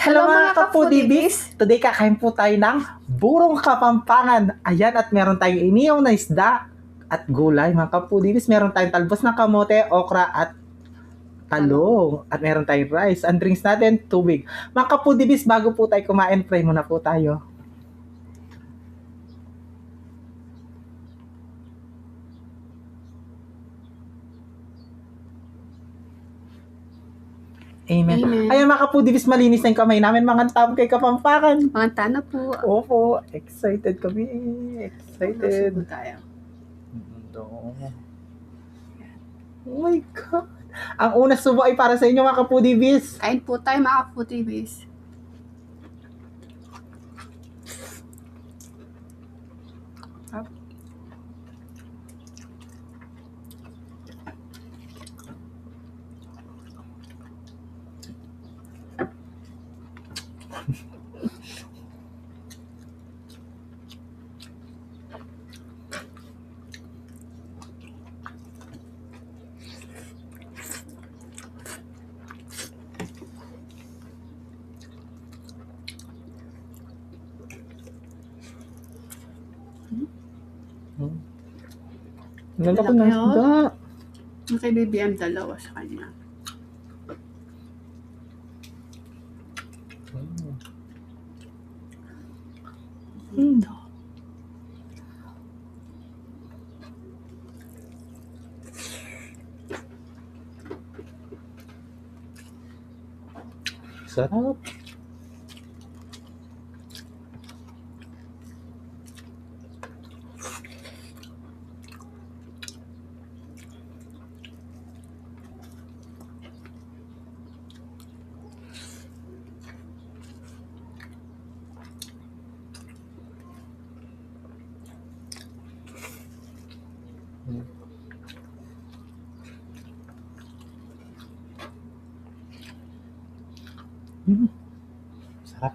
Hello mga kapudibis! Today kakain po tayo ng burong Kapampangan. Ayan, at meron tayong iniyaw na isda at gulay mga kapudibis. Meron tayong talbos ng kamote, okra at talong. At meron tayong rice. Ang drinks natin, tubig. Mga kapudibis, bago po tayo kumain, pray muna po tayo. Amen. Amen. Ayan mga kapudibis, malinis na yung kamay namin. Mga tao kay Kapampangan. Mga tana po. Opo, excited kami. Excited. Subo tayo. Oh my God. Ang una subo ay para sa inyo mga kapudibis. Kain po tayo mga kaputibis. Nalaki na Malaki, isda. Yung kay BBM, dalawa sa kanya. Mm. Sarap. Mm. Sarap.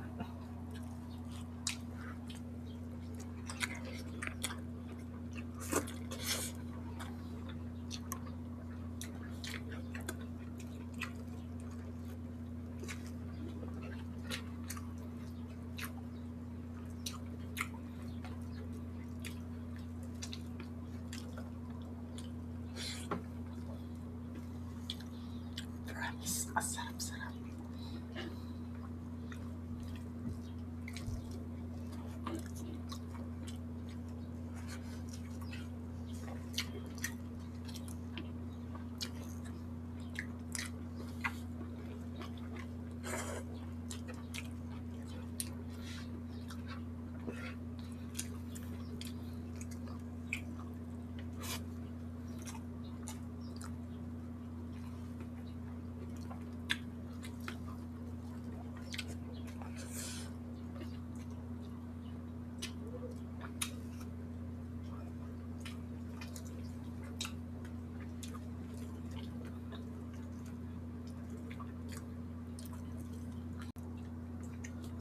Promise, masarap-sarap.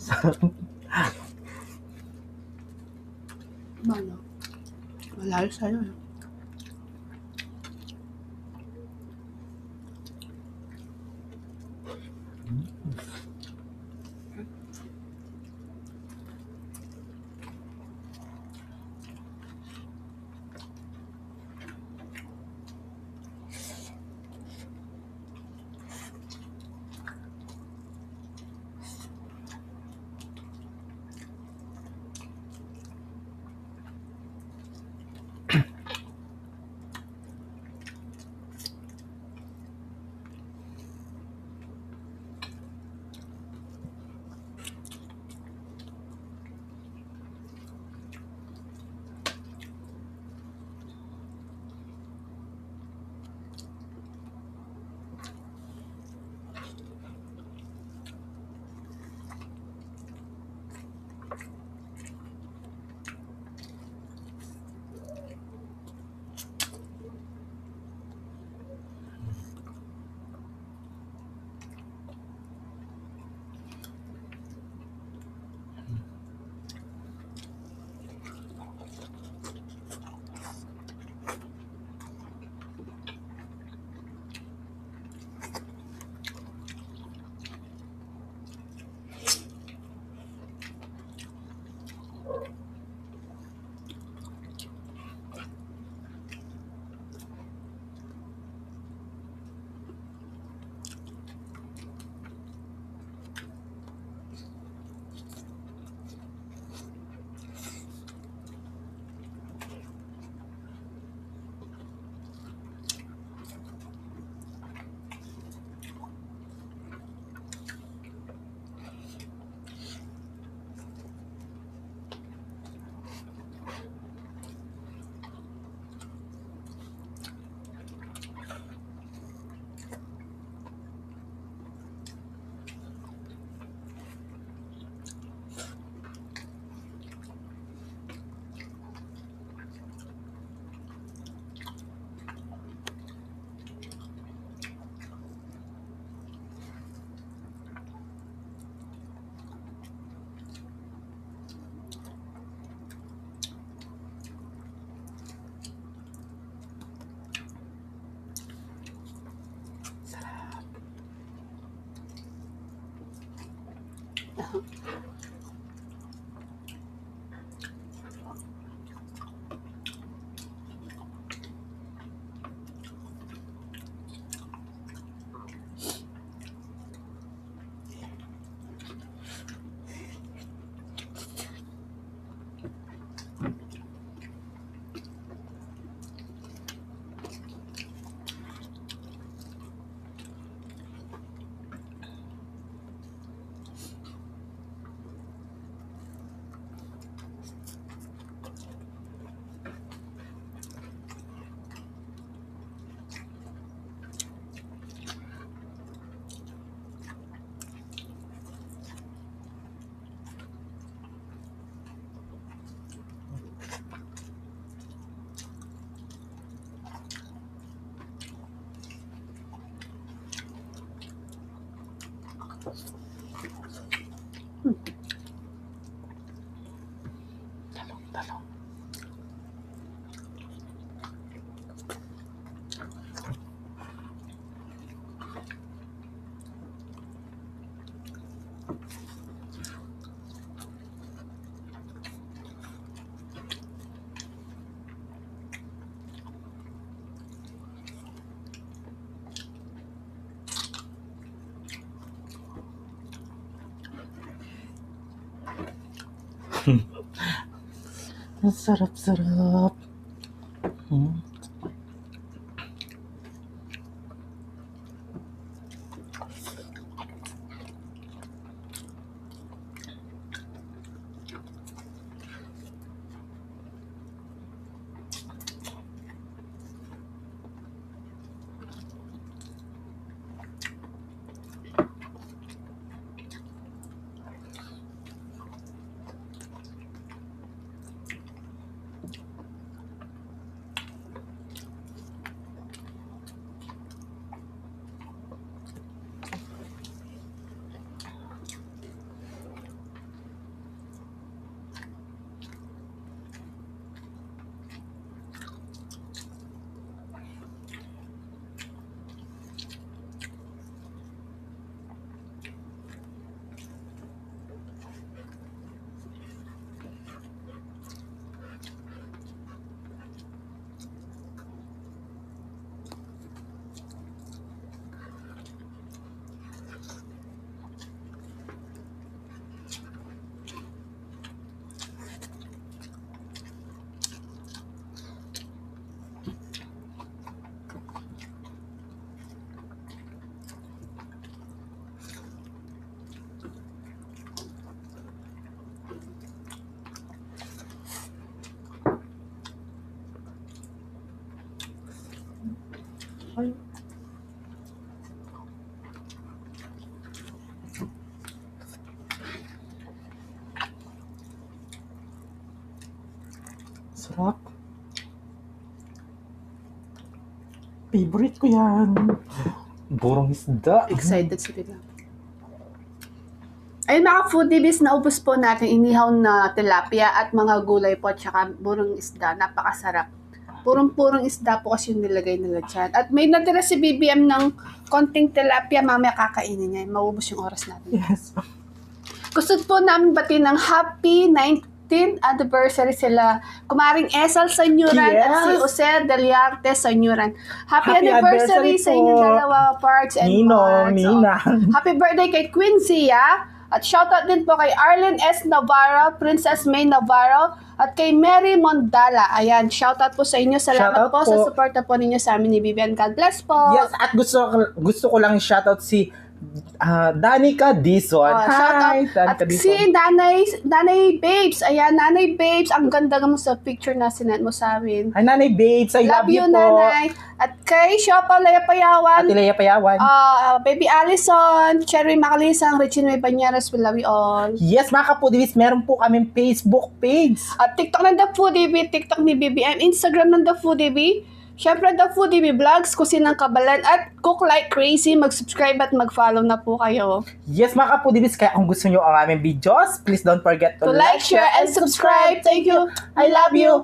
Sarap. Ano? Malalo sa'yo. Talong. Ang sarap-sarap. Ay. Sarap. Favorite ko yan. Burong isda. Excited sila. Ayun mga foodies, naubos po natin inihaw na tilapia at mga gulay po at saka burong isda. Napakasarap. Purong-purong isda po kasi yung nilagay nila dyan. At may natira si BBM ng konting tilapia, mamaya kakainin niya. Maubos yung oras natin. Yes. Gusto po namin batiin ng happy 19th anniversary sila Kumaring Esal Sanyuran Yes. at si Jose Deliarte Sanyuran. Happy Happy anniversary anniversary sa inyo po. dalawa, Parts and Ninong, Marks. Ninang. Happy birthday kay Quincy, At shoutout din po kay Arlene S. Navarro, Princess May Navarro, at kay Mary Mondala. Ayan, shoutout po sa inyo. Salamat Shoutout po sa po. suporta po ninyo sa amin ni Vivian. God bless po. Yes, at gusto ko lang shoutout si Danica Dizon. Hi, Shoutout. At Danica si Dizon. Nanay Babes. Ayan, Nanay Babes. Ang ganda mo sa picture na sinend mo sa amin. Hi, Nanay Babes. I love you po. Nanay. At kay Shopa Lea Payawan. Ate Lea Payawan. Baby Allison, Cherry Macalisang, Richie May Banyaras, we love you all. Yes, mga kapudivis, meron po kaming Facebook page. At TikTok ng The Foodie Bee, TikTok ni BBM, Instagram ng The Foodie Bee, syempre The Foodie Bee Vlogs, Kusinang Kabalan, at Cook Like Crazy, mag-subscribe at mag-follow na po kayo. Yes, mga kapudivis, kaya kung gusto nyo ang aming videos, please don't forget to To like, share, and subscribe. Thank you. I love you.